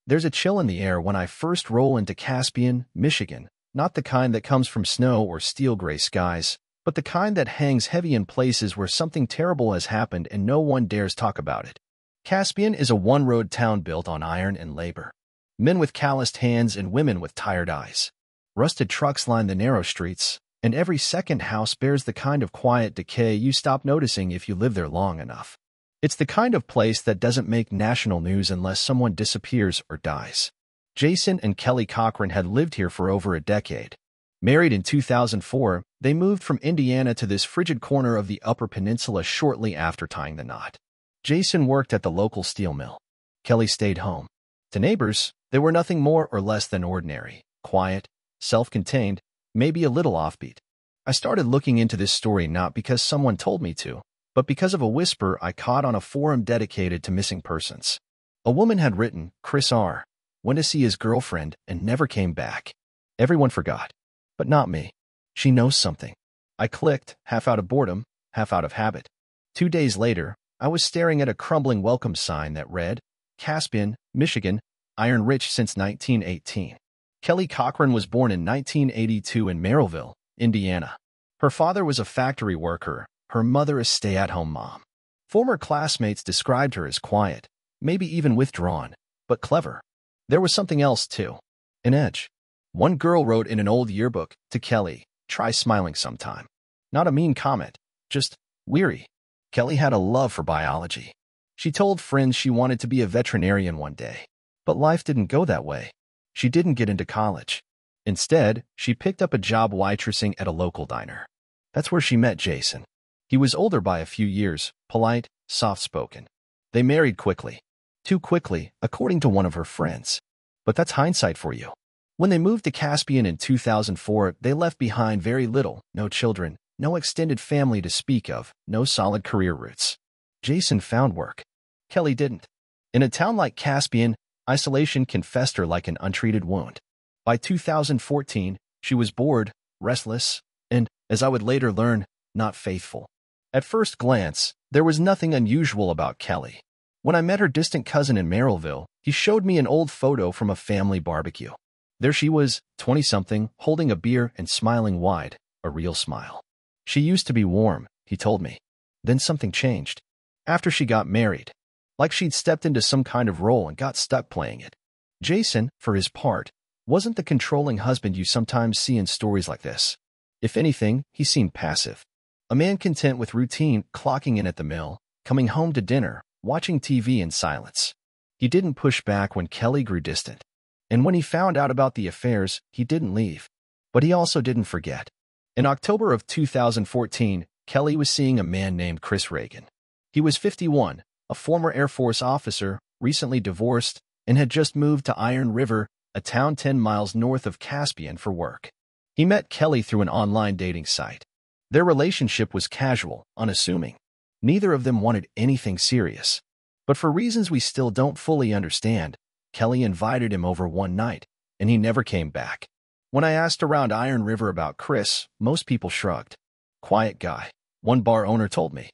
There's a chill in the air when I first roll into Caspian, Michigan, not the kind that comes from snow or steel gray skies, but the kind that hangs heavy in places where something terrible has happened and no one dares talk about it. Caspian is a one-road town built on iron and labor. Men with calloused hands and women with tired eyes. Rusted trucks line the narrow streets, and every second house bears the kind of quiet decay you stop noticing if you live there long enough. It's the kind of place that doesn't make national news unless someone disappears or dies. Jason and Kelly Cochran had lived here for over a decade. Married in 2004, they moved from Indiana to this frigid corner of the Upper Peninsula shortly after tying the knot. Jason worked at the local steel mill. Kelly stayed home. To neighbors, they were nothing more or less than ordinary, quiet, self-contained, maybe a little offbeat. I started looking into this story not because someone told me to, but because of a whisper I caught on a forum dedicated to missing persons. A woman had written, Chris R. went to see his girlfriend and never came back. Everyone forgot. But not me. She knows something. I clicked, half out of boredom, half out of habit. 2 days later, I was staring at a crumbling welcome sign that read, Caspian, Michigan, iron-rich since 1918. Kelly Cochran was born in 1982 in Merrillville, Indiana. Her father was a factory worker, her mother a stay-at-home mom. Former classmates described her as quiet, maybe even withdrawn, but clever. There was something else, too. An edge. One girl wrote in an old yearbook, to Kelly, try smiling sometime. Not a mean comment, just weary. Kelly had a love for biology. She told friends she wanted to be a veterinarian one day. But life didn't go that way. She didn't get into college. Instead, she picked up a job waitressing at a local diner. That's where she met Jason. He was older by a few years, polite, soft-spoken. They married quickly. Too quickly, according to one of her friends. But that's hindsight for you. When they moved to Caspian in 2004, they left behind very little, no children, no extended family to speak of, no solid career roots. Jason found work. Kelly didn't. In a town like Caspian, isolation can fester like an untreated wound. By 2014, she was bored, restless, and, as I would later learn, not faithful. At first glance, there was nothing unusual about Kelly. When I met her distant cousin in Merrillville, he showed me an old photo from a family barbecue. There she was, 20-something, holding a beer and smiling wide, a real smile. She used to be warm, he told me. Then something changed. After she got married. Like she'd stepped into some kind of role and got stuck playing it. Jason, for his part, wasn't the controlling husband you sometimes see in stories like this. If anything, he seemed passive. A man content with routine, clocking in at the mill, coming home to dinner, watching TV in silence. He didn't push back when Kelly grew distant. And when he found out about the affairs, he didn't leave. But he also didn't forget. In October of 2014, Kelly was seeing a man named Chris Reagan. He was 51, a former Air Force officer, recently divorced, and had just moved to Iron River, a town 10 miles north of Caspian, for work. He met Kelly through an online dating site. Their relationship was casual, unassuming. Neither of them wanted anything serious. But for reasons we still don't fully understand, Kelly invited him over one night, and he never came back. When I asked around Iron River about Chris, most people shrugged. Quiet guy, one bar owner told me.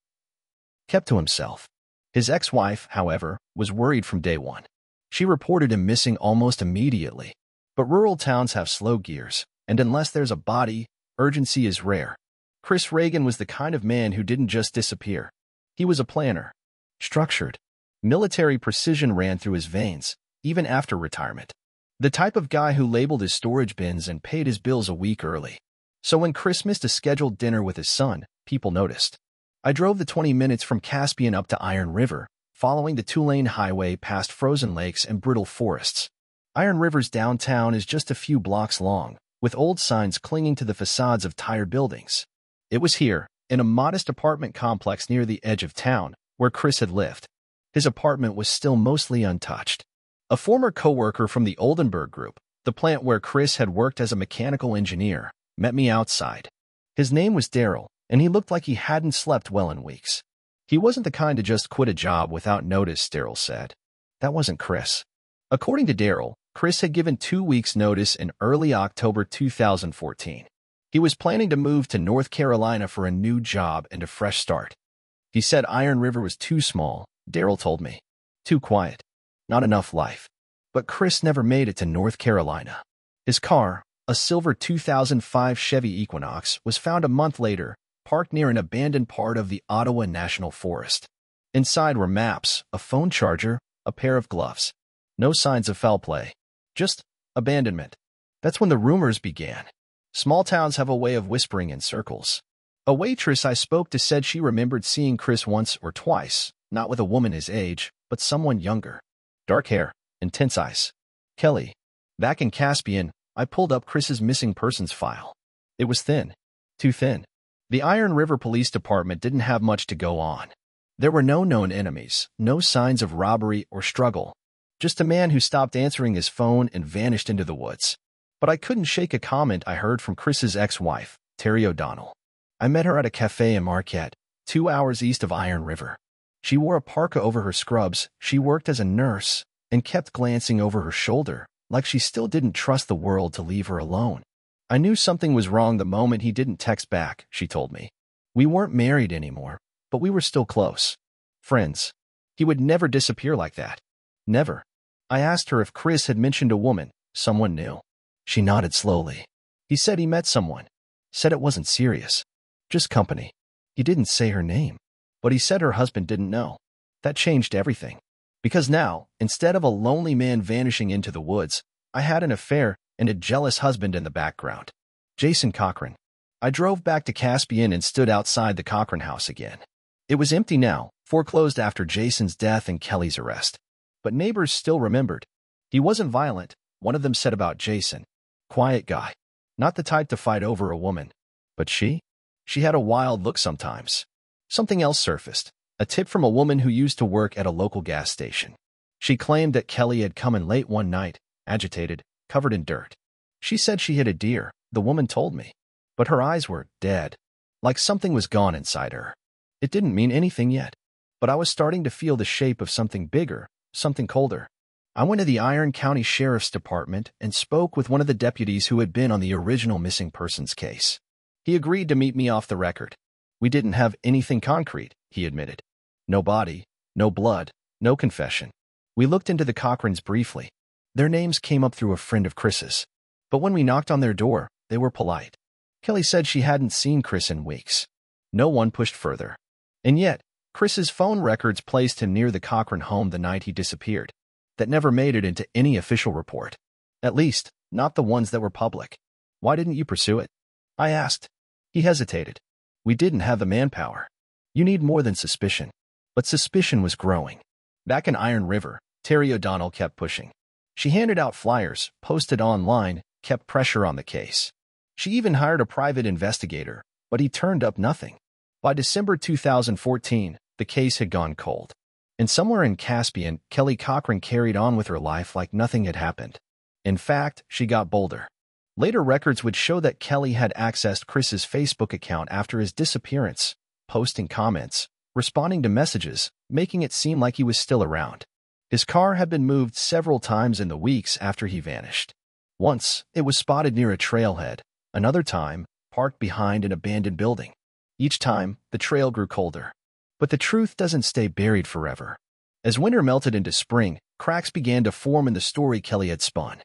Kept to himself. His ex-wife, however, was worried from day one. She reported him missing almost immediately. But rural towns have slow gears, and unless there's a body, urgency is rare. Chris Reagan was the kind of man who didn't just disappear. He was a planner. Structured. Military precision ran through his veins, even after retirement. The type of guy who labeled his storage bins and paid his bills a week early. So when Chris missed a scheduled dinner with his son, people noticed. I drove the 20 minutes from Caspian up to Iron River, following the two-lane highway past frozen lakes and brittle forests. Iron River's downtown is just a few blocks long, with old signs clinging to the facades of tired buildings. It was here, in a modest apartment complex near the edge of town, where Chris had lived. His apartment was still mostly untouched. A former co-worker from the Oldenburg Group, the plant where Chris had worked as a mechanical engineer, met me outside. His name was Daryl, and he looked like he hadn't slept well in weeks. He wasn't the kind to just quit a job without notice, Daryl said. That wasn't Chris. According to Daryl, Chris had given 2 weeks' notice in early October 2014. He was planning to move to North Carolina for a new job and a fresh start. He said Iron River was too small, Daryl told me. Too quiet. Not enough life. But Chris never made it to North Carolina. His car, a silver 2005 Chevy Equinox, was found a month later, parked near an abandoned part of the Ottawa National Forest. Inside were maps, a phone charger, a pair of gloves. No signs of foul play. Just abandonment. That's when the rumors began. Small towns have a way of whispering in circles. A waitress I spoke to said she remembered seeing Chris once or twice, not with a woman his age, but someone younger. Dark hair, intense eyes. Kelly. Back in Caspian, I pulled up Chris's missing persons file. It was thin. Too thin. The Iron River Police Department didn't have much to go on. There were no known enemies, no signs of robbery or struggle. Just a man who stopped answering his phone and vanished into the woods. But I couldn't shake a comment I heard from Chris's ex-wife, Terry O'Donnell. I met her at a cafe in Marquette, 2 hours east of Iron River. She wore a parka over her scrubs, she worked as a nurse, and kept glancing over her shoulder, like she still didn't trust the world to leave her alone. I knew something was wrong the moment he didn't text back, she told me. We weren't married anymore, but we were still close. Friends. He would never disappear like that. Never. I asked her if Chris had mentioned a woman, someone new. She nodded slowly. He said he met someone. Said it wasn't serious. Just company. He didn't say her name. But he said her husband didn't know. That changed everything. Because now, instead of a lonely man vanishing into the woods, I had an affair and a jealous husband in the background. Jason Cochran. I drove back to Caspian and stood outside the Cochran house again. It was empty now, foreclosed after Jason's death and Kelly's arrest. But neighbors still remembered. He wasn't violent, one of them said about Jason. Quiet guy. Not the type to fight over a woman. But she? She had a wild look sometimes. Something else surfaced. A tip from a woman who used to work at a local gas station. She claimed that Kelly had come in late one night, agitated, covered in dirt. She said she hit a deer, the woman told me. But her eyes were dead. Like something was gone inside her. It didn't mean anything yet. But I was starting to feel the shape of something bigger, something colder. I went to the Iron County Sheriff's Department and spoke with one of the deputies who had been on the original missing persons case. He agreed to meet me off the record. We didn't have anything concrete, he admitted. No body, no blood, no confession. We looked into the Cochrans briefly. Their names came up through a friend of Chris's. But when we knocked on their door, they were polite. Kelly said she hadn't seen Chris in weeks. No one pushed further. And yet, Chris's phone records placed him near the Cochran home the night he disappeared. That never made it into any official report. At least, not the ones that were public. Why didn't you pursue it? I asked. He hesitated. We didn't have the manpower. You need more than suspicion. But suspicion was growing. Back in Iron River, Terry O'Donnell kept pushing. She handed out flyers, posted online, kept pressure on the case. She even hired a private investigator, but he turned up nothing. By December 2014, the case had gone cold. And somewhere in Caspian, Kelly Cochran carried on with her life like nothing had happened. In fact, she got bolder. Later records would show that Kelly had accessed Chris's Facebook account after his disappearance, posting comments, responding to messages, making it seem like he was still around. His car had been moved several times in the weeks after he vanished. Once, it was spotted near a trailhead. Another time, parked behind an abandoned building. Each time, the trail grew colder. But the truth doesn't stay buried forever. As winter melted into spring, cracks began to form in the story Kelly had spun.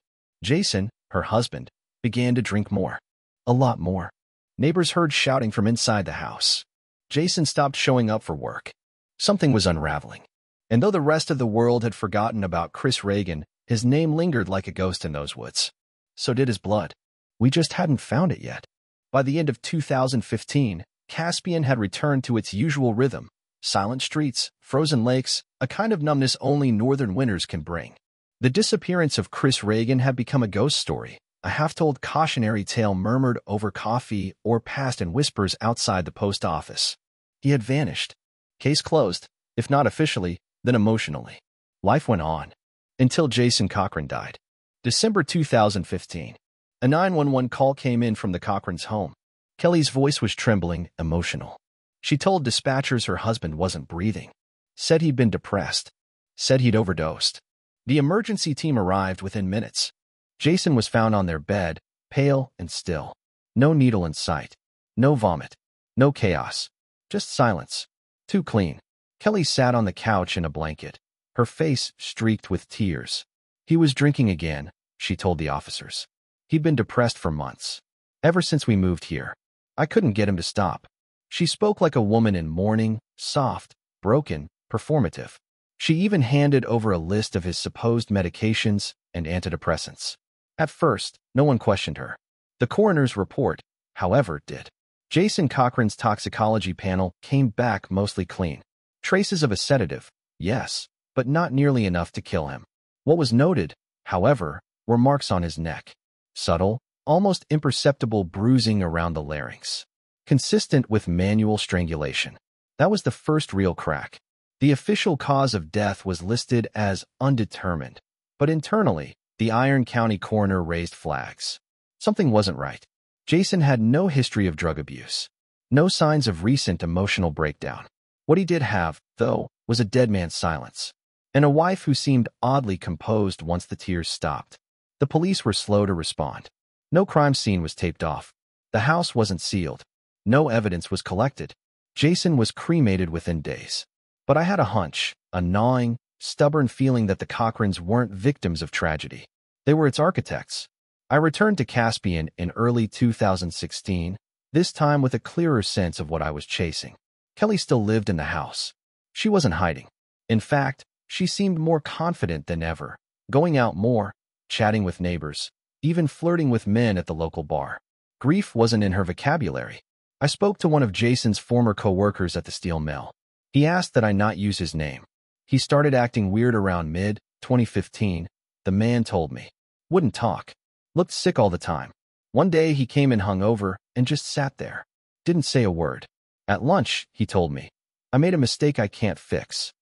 Jason, her husband, began to drink more. A lot more. Neighbors heard shouting from inside the house. Jason stopped showing up for work. Something was unraveling. And though the rest of the world had forgotten about Chris Reagan, his name lingered like a ghost in those woods. So did his blood. We just hadn't found it yet. By the end of 2015, Caspian had returned to its usual rhythm. Silent streets, frozen lakes, a kind of numbness only northern winters can bring. The disappearance of Chris Reagan had become a ghost story, a half-told cautionary tale murmured over coffee or passed in whispers outside the post office. He had vanished. Case closed, if not officially, then emotionally. Life went on. Until Jason Cochran died. December 2015. A 911 call came in from the Cochrans' home. Kelly's voice was trembling, emotional. She told dispatchers her husband wasn't breathing. Said he'd been depressed. Said he'd overdosed. The emergency team arrived within minutes. Jason was found on their bed, pale and still. No needle in sight. No vomit. No chaos. Just silence. Too clean. Kelly sat on the couch in a blanket, her face streaked with tears. He was drinking again, she told the officers. He'd been depressed for months. Ever since we moved here. I couldn't get him to stop. She spoke like a woman in mourning, soft, broken, performative. She even handed over a list of his supposed medications and antidepressants. At first, no one questioned her. The coroner's report, however, did. Jason Cochran's toxicology panel came back mostly clean. Traces of a sedative, yes, but not nearly enough to kill him. What was noted, however, were marks on his neck. Subtle, almost imperceptible bruising around the larynx. Consistent with manual strangulation. That was the first real crack. The official cause of death was listed as undetermined, but internally, the Iron County coroner raised flags. Something wasn't right. Jason had no history of drug abuse. No signs of recent emotional breakdown. What he did have, though, was a dead man's silence. And a wife who seemed oddly composed once the tears stopped. The police were slow to respond. No crime scene was taped off. The house wasn't sealed. No evidence was collected. Jason was cremated within days. But I had a hunch, a gnawing, stubborn feeling that the Cochrans weren't victims of tragedy. They were its architects. I returned to Caspian in early 2016, this time with a clearer sense of what I was chasing. Kelly still lived in the house. She wasn't hiding. In fact, she seemed more confident than ever, going out more, chatting with neighbors, even flirting with men at the local bar. Grief wasn't in her vocabulary. I spoke to one of Jason's former co-workers at the steel mill. He asked that I not use his name. He started acting weird around mid-2015, the man told me. Wouldn't talk. Looked sick all the time. One day he came in hungover and just sat there. Didn't say a word. At lunch, he told me, I made a mistake I can't fix.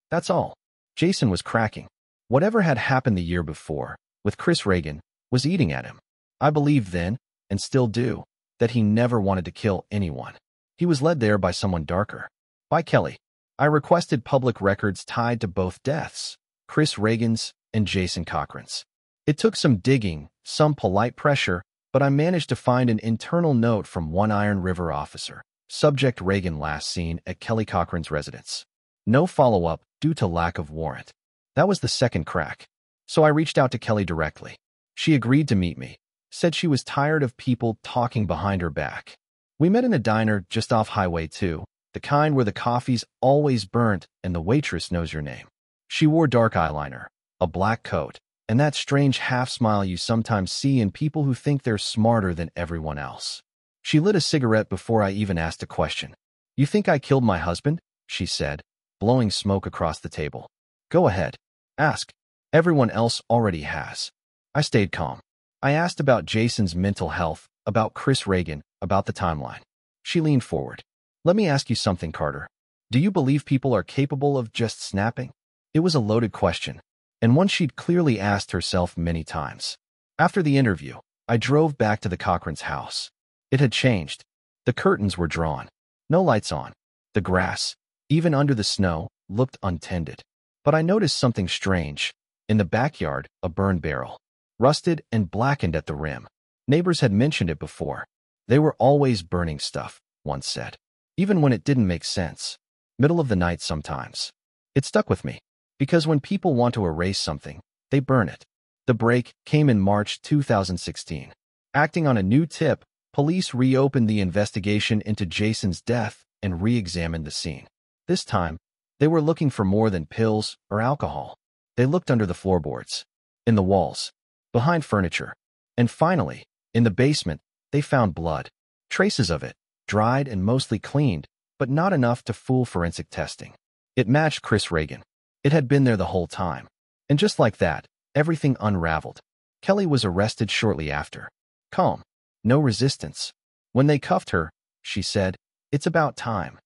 That's all. Jason was cracking. Whatever had happened the year before, with Chris Reagan, was eating at him. I believed then, and still do, that he never wanted to kill anyone. He was led there by someone darker. By Kelly. I requested public records tied to both deaths, Chris Reagan's and Jason Cochran's. It took some digging, some polite pressure, but I managed to find an internal note from one Iron River officer. Subject: Reagan last seen at Kelly Cochran's residence. No follow-up due to lack of warrant. That was the second crack. So I reached out to Kelly directly. She agreed to meet me, said she was tired of people talking behind her back. We met in a diner just off Highway 2, the kind where the coffee's always burnt and the waitress knows your name. She wore dark eyeliner, a black coat, and that strange half-smile you sometimes see in people who think they're smarter than everyone else. She lit a cigarette before I even asked a question. You think I killed my husband? She said, blowing smoke across the table. Go ahead. Ask. Everyone else already has. I stayed calm. I asked about Jason's mental health, about Chris Reagan, about the timeline. She leaned forward. Let me ask you something, Carter. Do you believe people are capable of just snapping? It was a loaded question, and one she'd clearly asked herself many times. After the interview, I drove back to the Cochran's house. It had changed. The curtains were drawn. No lights on. The grass, even under the snow, looked untended. But I noticed something strange. In the backyard, a burned barrel. Rusted and blackened at the rim. Neighbors had mentioned it before. They were always burning stuff, one said. Even when it didn't make sense. Middle of the night sometimes. It stuck with me. Because when people want to erase something, they burn it. The break came in March 2016. Acting on a new tip, police reopened the investigation into Jason's death and re-examined the scene. This time, they were looking for more than pills or alcohol. They looked under the floorboards, in the walls, behind furniture, and finally, in the basement, they found blood. Traces of it, dried and mostly cleaned, but not enough to fool forensic testing. It matched Chris Reagan. It had been there the whole time. And just like that, everything unraveled. Kelly was arrested shortly after. Calm. No resistance. When they cuffed her, she said, "It's about time."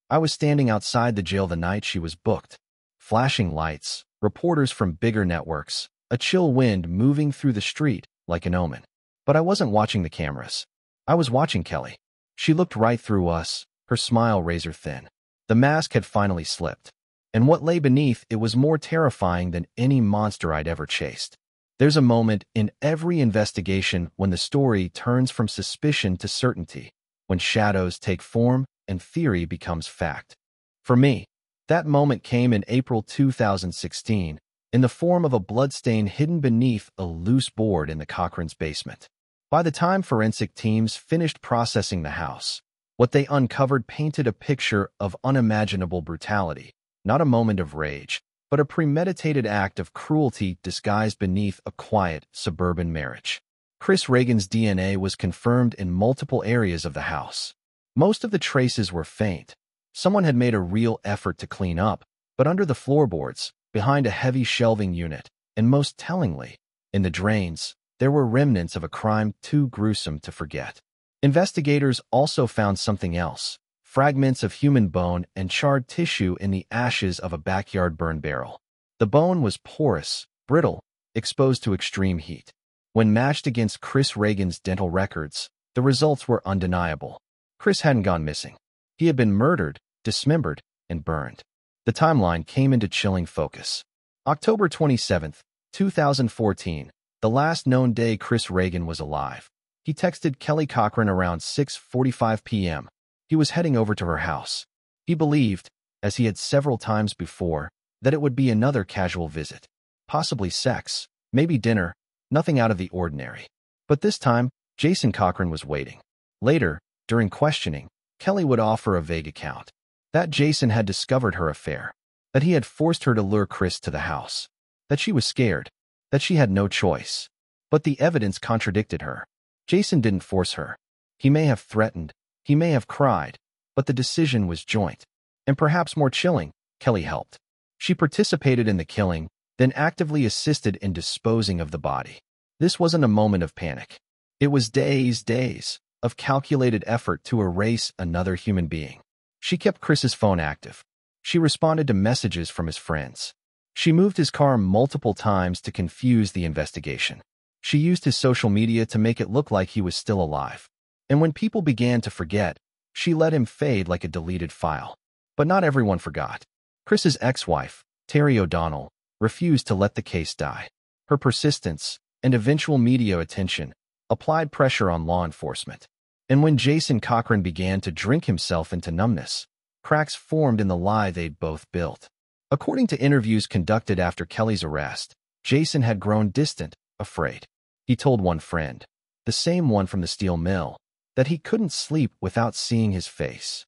I was standing outside the jail the night she was booked. Flashing lights, reporters from bigger networks, a chill wind moving through the street like an omen. But I wasn't watching the cameras. I was watching Kelly. She looked right through us, her smile razor thin. The mask had finally slipped. And what lay beneath it was more terrifying than any monster I'd ever chased. There's a moment in every investigation when the story turns from suspicion to certainty, when shadows take form and theory becomes fact. For me, that moment came in April 2016, in the form of a bloodstain hidden beneath a loose board in the Cochran's basement. By the time forensic teams finished processing the house, what they uncovered painted a picture of unimaginable brutality, not a moment of rage, but a premeditated act of cruelty disguised beneath a quiet, suburban marriage. Chris Reagan's DNA was confirmed in multiple areas of the house. Most of the traces were faint. Someone had made a real effort to clean up, but under the floorboards, behind a heavy shelving unit, and most tellingly, in the drains, there were remnants of a crime too gruesome to forget. Investigators also found something else: fragments of human bone and charred tissue in the ashes of a backyard burn barrel. The bone was porous, brittle, exposed to extreme heat. When matched against Chris Reagan's dental records, the results were undeniable. Chris hadn't gone missing. He had been murdered, dismembered, and burned. The timeline came into chilling focus. October 27, 2014, the last known day Chris Reagan was alive. He texted Kelly Cochran around 6:45 p.m. He was heading over to her house. He believed, as he had several times before, that it would be another casual visit. Possibly sex, maybe dinner, nothing out of the ordinary. But this time, Jason Cochran was waiting. Later, during questioning, Kelly would offer a vague account. That Jason had discovered her affair, that he had forced her to lure Chris to the house, that she was scared, that she had no choice. But the evidence contradicted her. Jason didn't force her. He may have threatened, he may have cried, but the decision was joint. And perhaps more chilling, Kelly helped. She participated in the killing, then actively assisted in disposing of the body. This wasn't a moment of panic. It was days of calculated effort to erase another human being. She kept Chris's phone active. She responded to messages from his friends. She moved his car multiple times to confuse the investigation. She used his social media to make it look like he was still alive. And when people began to forget, she let him fade like a deleted file. But not everyone forgot. Chris's ex-wife, Terry O'Donnell, refused to let the case die. Her persistence and eventual media attention applied pressure on law enforcement. And when Jason Cochran began to drink himself into numbness, cracks formed in the lie they'd both built. According to interviews conducted after Kelly's arrest, Jason had grown distant, afraid. He told one friend, the same one from the steel mill, that he couldn't sleep without seeing his face.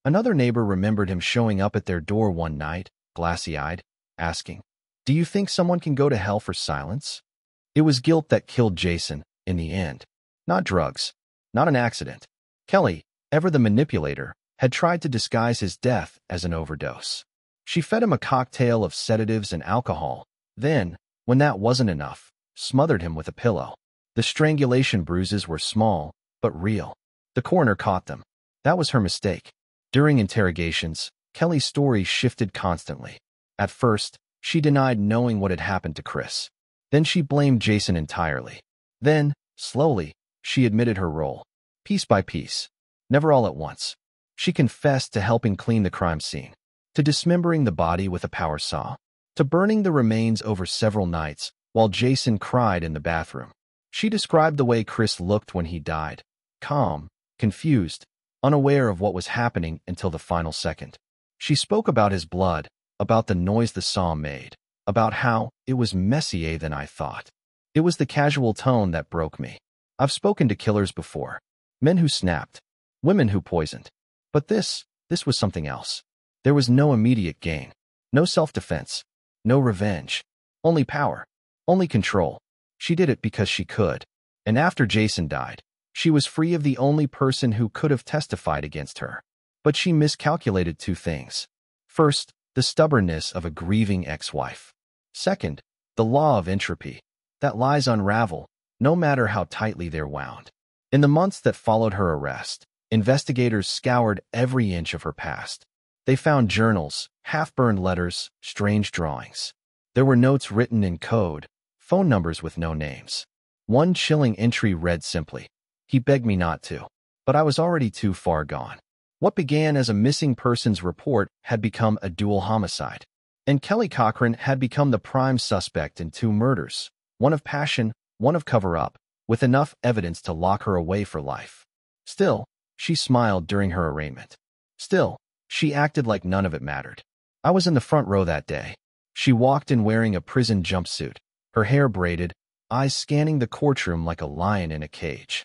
Another neighbor remembered him showing up at their door one night, glassy-eyed, asking, "Do you think someone can go to hell for silence?" It was guilt that killed Jason, in the end. Not drugs. Not an accident. Kelly, ever the manipulator, had tried to disguise his death as an overdose. She fed him a cocktail of sedatives and alcohol, then, when that wasn't enough, smothered him with a pillow. The strangulation bruises were small, but real. The coroner caught them. That was her mistake. During interrogations, Kelly's story shifted constantly. At first, she denied knowing what had happened to Chris. Then she blamed Jason entirely. Then, slowly, she admitted her role. Piece by piece. Never all at once. She confessed to helping clean the crime scene, to dismembering the body with a power saw, to burning the remains over several nights while Jason cried in the bathroom. She described the way Chris looked when he died. Calm, confused, unaware of what was happening until the final second. She spoke about his blood, about the noise the saw made, about how it was messier than I thought. It was the casual tone that broke me. I've spoken to killers before. Men who snapped. Women who poisoned. But this was something else. There was no immediate gain. No self-defense. No revenge. Only power. Only control. She did it because she could. And after Jason died, she was free of the only person who could have testified against her. But she miscalculated two things. First, the stubbornness of a grieving ex-wife. Second, the law of entropy. That lies unravel, no matter how tightly they're wound. In the months that followed her arrest, investigators scoured every inch of her past. They found journals, half-burned letters, strange drawings. There were notes written in code, phone numbers with no names. One chilling entry read simply, "He begged me not to, but I was already too far gone." What began as a missing persons report had become a dual homicide. And Kelly Cochran had become the prime suspect in two murders, one of passion, one of cover-up, with enough evidence to lock her away for life. Still, she smiled during her arraignment. Still, she acted like none of it mattered. "I was in the front row that day," She walked in wearing a prison jumpsuit, her hair braided, eyes scanning the courtroom like a lion in a cage.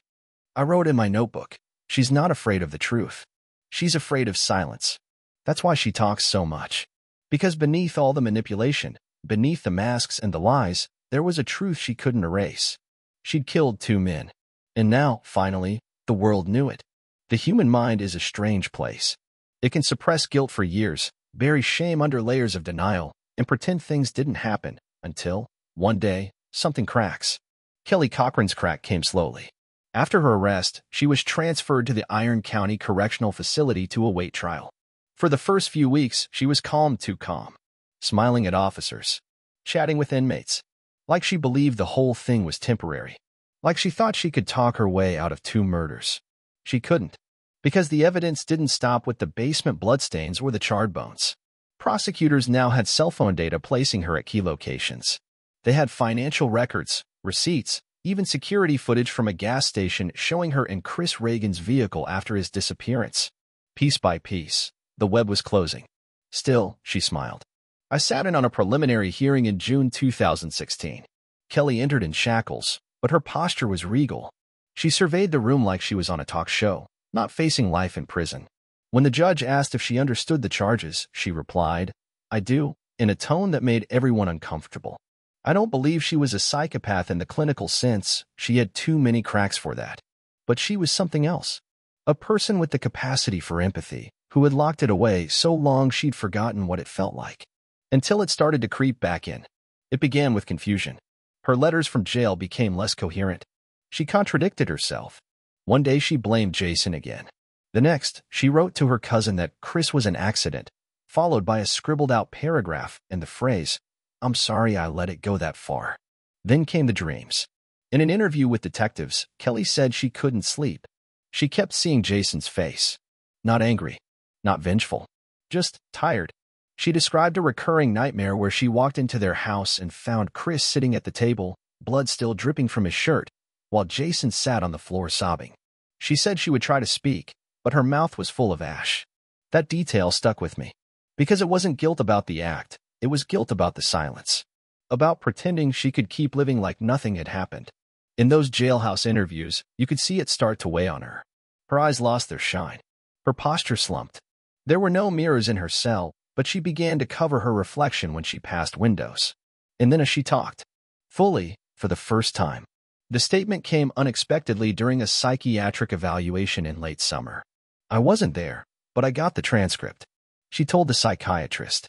I wrote in my notebook, she's not afraid of the truth. She's afraid of silence. That's why she talks so much. Because beneath all the manipulation, beneath the masks and the lies, there was a truth she couldn't erase. She'd killed 2 men. And now, finally, the world knew it. The human mind is a strange place. It can suppress guilt for years, bury shame under layers of denial, and pretend things didn't happen until, one day, something cracks. Kelly Cochran's crack came slowly. After her arrest, she was transferred to the Iron County Correctional Facility to await trial. For the first few weeks, she was calm, too calm, smiling at officers, chatting with inmates, like she believed the whole thing was temporary, like she thought she could talk her way out of 2 murders. She couldn't, because the evidence didn't stop with the basement bloodstains or the charred bones. Prosecutors now had cell phone data placing her at key locations. They had financial records, receipts, even security footage from a gas station showing her in Chris Reagan's vehicle after his disappearance. Piece by piece, the web was closing. Still, she smiled. I sat in on a preliminary hearing in June 2016. Kelly entered in shackles, but her posture was regal. She surveyed the room like she was on a talk show, not facing life in prison. When the judge asked if she understood the charges, she replied, "I do," in a tone that made everyone uncomfortable. I don't believe she was a psychopath in the clinical sense. She had too many cracks for that. But she was something else. A person with the capacity for empathy, who had locked it away so long she'd forgotten what it felt like. Until it started to creep back in. It began with confusion. Her letters from jail became less coherent. She contradicted herself. One day she blamed Jason again. The next, she wrote to her cousin that Chris was an accident, followed by a scribbled-out paragraph and the phrase, "I'm sorry I let it go that far." Then came the dreams. In an interview with detectives, Kelly said she couldn't sleep. She kept seeing Jason's face. Not angry, not vengeful, just tired. She described a recurring nightmare where she walked into their house and found Chris sitting at the table, blood still dripping from his shirt, while Jason sat on the floor sobbing. She said she would try to speak, but her mouth was full of ash. That detail stuck with me. Because it wasn't guilt about the act, it was guilt about the silence. About pretending she could keep living like nothing had happened. In those jailhouse interviews, you could see it start to weigh on her. Her eyes lost their shine. Her posture slumped. There were no mirrors in her cell, but she began to cover her reflection when she passed windows. And then as she talked, fully, for the first time. The statement came unexpectedly during a psychiatric evaluation in late summer. I wasn't there, but I got the transcript. She told the psychiatrist,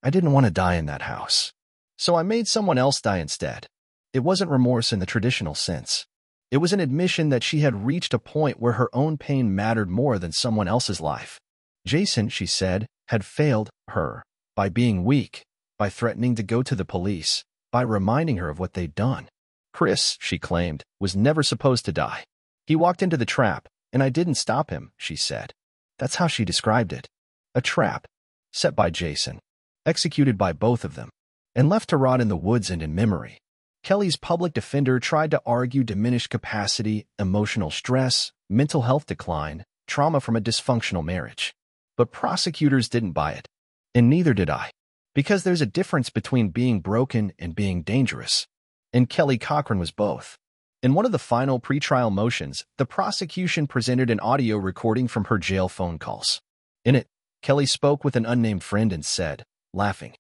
"I didn't want to die in that house. So I made someone else die instead." It wasn't remorse in the traditional sense. It was an admission that she had reached a point where her own pain mattered more than someone else's life. Jason, she said, had failed her by being weak, by threatening to go to the police, by reminding her of what they'd done. Chris, she claimed, was never supposed to die. He walked into the trap, and I didn't stop him, she said. That's how she described it. A trap, set by Jason, executed by both of them, and left to rot in the woods and in memory. Kelly's public defender tried to argue diminished capacity, emotional stress, mental health decline, trauma from a dysfunctional marriage. But prosecutors didn't buy it, and neither did I, because there's a difference between being broken and being dangerous. And Kelly Cochran was both. In one of the final pretrial motions, the prosecution presented an audio recording from her jail phone calls. In it, Kelly spoke with an unnamed friend and said, laughing,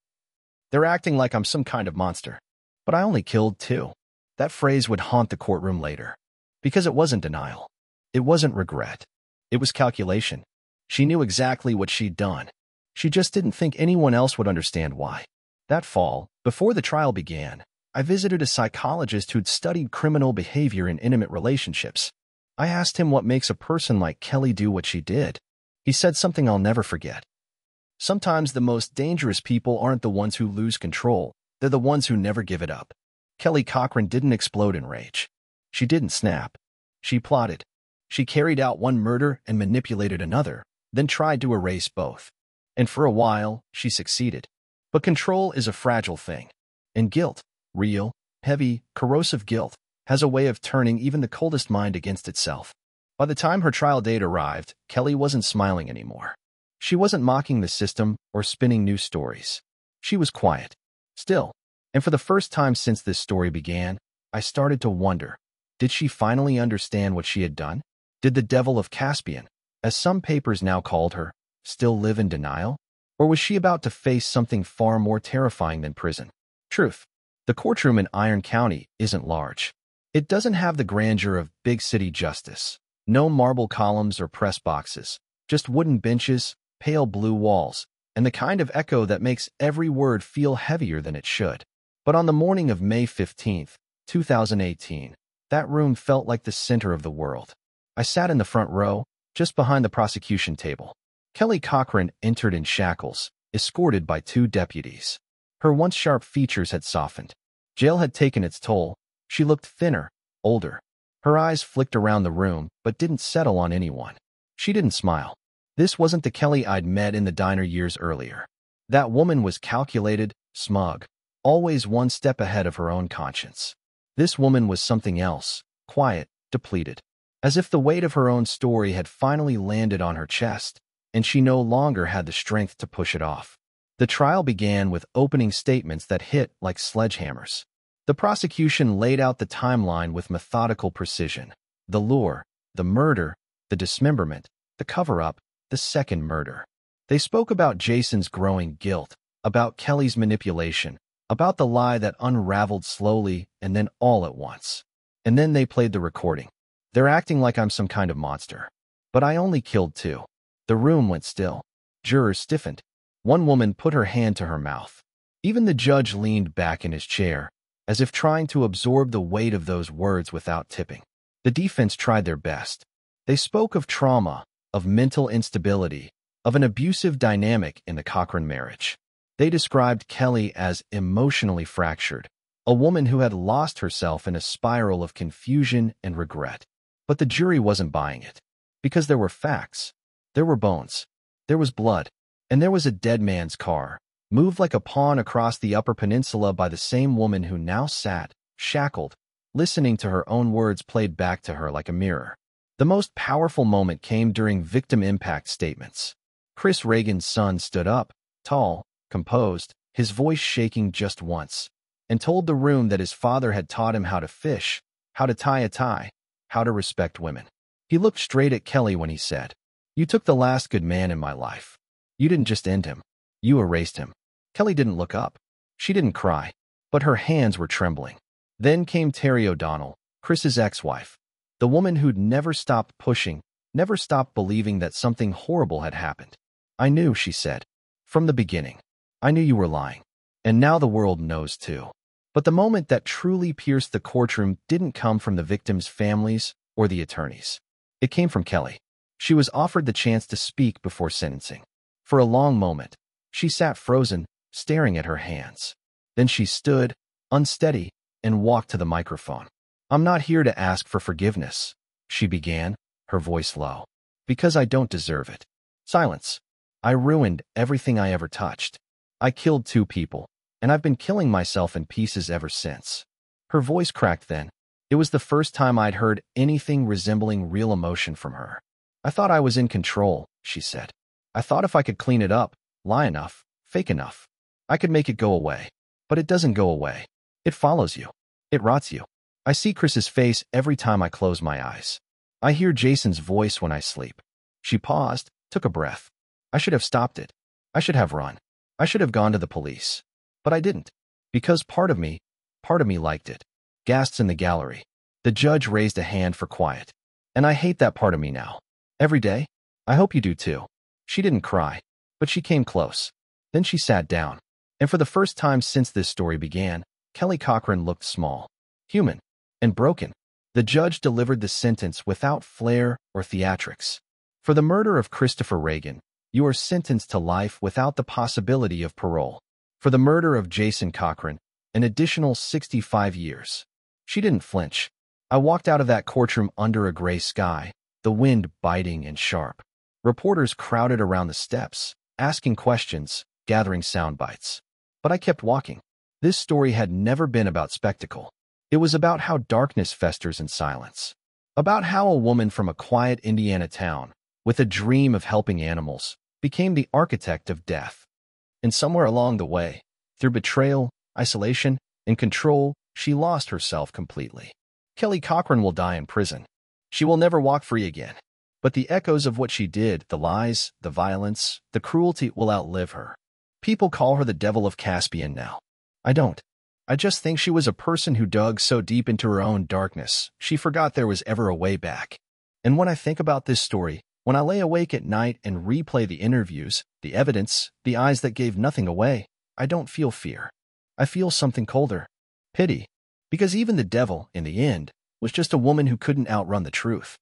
"They're acting like I'm some kind of monster. But I only killed 2. That phrase would haunt the courtroom later. Because it wasn't denial. It wasn't regret. It was calculation. She knew exactly what she'd done. She just didn't think anyone else would understand why. That fall, before the trial began, I visited a psychologist who'd studied criminal behavior in intimate relationships. I asked him what makes a person like Kelly do what she did. He said something I'll never forget. Sometimes the most dangerous people aren't the ones who lose control. They're the ones who never give it up. Kelly Cochran didn't explode in rage. She didn't snap. She plotted. She carried out one murder and manipulated another, then tried to erase both. And for a while, she succeeded. But control is a fragile thing. And guilt, real, heavy, corrosive guilt, has a way of turning even the coldest mind against itself. By the time her trial date arrived, Kelly wasn't smiling anymore. She wasn't mocking the system or spinning new stories. She was quiet. Still. And for the first time since this story began, I started to wonder, did she finally understand what she had done? Did the Devil of Caspian, as some papers now called her, still live in denial? Or was she about to face something far more terrifying than prison? Truth. The courtroom in Iron County isn't large. It doesn't have the grandeur of big city justice. No marble columns or press boxes, just wooden benches, pale blue walls, and the kind of echo that makes every word feel heavier than it should. But on the morning of May 15th, 2018, that room felt like the center of the world. I sat in the front row, just behind the prosecution table. Kelly Cochran entered in shackles, escorted by 2 deputies. Her once sharp features had softened. Jail had taken its toll. She looked thinner, older. Her eyes flicked around the room, but didn't settle on anyone. She didn't smile. This wasn't the Kelly I'd met in the diner years earlier. That woman was calculated, smug, always one step ahead of her own conscience. This woman was something else, quiet, depleted. As if the weight of her own story had finally landed on her chest, and she no longer had the strength to push it off. The trial began with opening statements that hit like sledgehammers. The prosecution laid out the timeline with methodical precision. The lure, the murder, the dismemberment, the cover-up, the second murder. They spoke about Jason's growing guilt, about Kelly's manipulation, about the lie that unraveled slowly and then all at once. And then they played the recording. They're acting like I'm some kind of monster. But I only killed 2. The room went still. Jurors stiffened. One woman put her hand to her mouth. Even the judge leaned back in his chair, as if trying to absorb the weight of those words without tipping. The defense tried their best. They spoke of trauma, of mental instability, of an abusive dynamic in the Cochran marriage. They described Kelly as emotionally fractured, a woman who had lost herself in a spiral of confusion and regret. But the jury wasn't buying it. Because there were facts. There were bones. There was blood. And there was a dead man's car, moved like a pawn across the Upper Peninsula by the same woman who now sat, shackled, listening to her own words played back to her like a mirror. The most powerful moment came during victim impact statements. Chris Reagan's son stood up, tall, composed, his voice shaking just once, and told the room that his father had taught him how to fish, how to tie a tie, how to respect women. He looked straight at Kelly when he said, "You took the last good man in my life. You didn't just end him. You erased him." Kelly didn't look up. She didn't cry, but her hands were trembling. Then came Terry O'Donnell, Chris's ex-wife, the woman who'd never stopped pushing, never stopped believing that something horrible had happened. "I knew," she said. "From the beginning. I knew you were lying. And now the world knows too." But the moment that truly pierced the courtroom didn't come from the victims' families or the attorneys. It came from Kelly. She was offered the chance to speak before sentencing. For a long moment, she sat frozen, staring at her hands. Then she stood, unsteady, and walked to the microphone. "I'm not here to ask for forgiveness," she began, her voice low. "Because I don't deserve it." Silence. "I ruined everything I ever touched. I killed 2 people, and I've been killing myself in pieces ever since." Her voice cracked then. It was the first time I'd heard anything resembling real emotion from her. "I thought I was in control," she said. "I thought if I could clean it up, lie enough, fake enough, I could make it go away. But it doesn't go away. It follows you. It rots you. I see Chris's face every time I close my eyes. I hear Jason's voice when I sleep." She paused, took a breath. "I should have stopped it. I should have run. I should have gone to the police. But I didn't. Because part of me liked it." Gasps in the gallery. The judge raised a hand for quiet. "And I hate that part of me now. Every day? I hope you do too." She didn't cry, but she came close. Then she sat down. And for the first time since this story began, Kelly Cochran looked small, human, and broken. The judge delivered the sentence without flair or theatrics. "For the murder of Christopher Reagan, you are sentenced to life without the possibility of parole. For the murder of Jason Cochran, an additional 65 years. She didn't flinch. I walked out of that courtroom under a gray sky, the wind biting and sharp. Reporters crowded around the steps, asking questions, gathering sound bites. But I kept walking. This story had never been about spectacle. It was about how darkness festers in silence. About how a woman from a quiet Indiana town, with a dream of helping animals, became the architect of death. And somewhere along the way, Through betrayal, isolation, and control, she lost herself completely. Kelly Cochran will die in prison. She will never walk free again. But the echoes of what she did, the lies, the violence, the cruelty, will outlive her. People call her the Devil of Caspian now. I don't. I just think she was a person who dug so deep into her own darkness, she forgot there was ever a way back. And when I think about this story, when I lay awake at night and replay the interviews, the evidence, the eyes that gave nothing away, I don't feel fear. I feel something colder. Pity. Because even the devil, in the end, was just a woman who couldn't outrun the truth.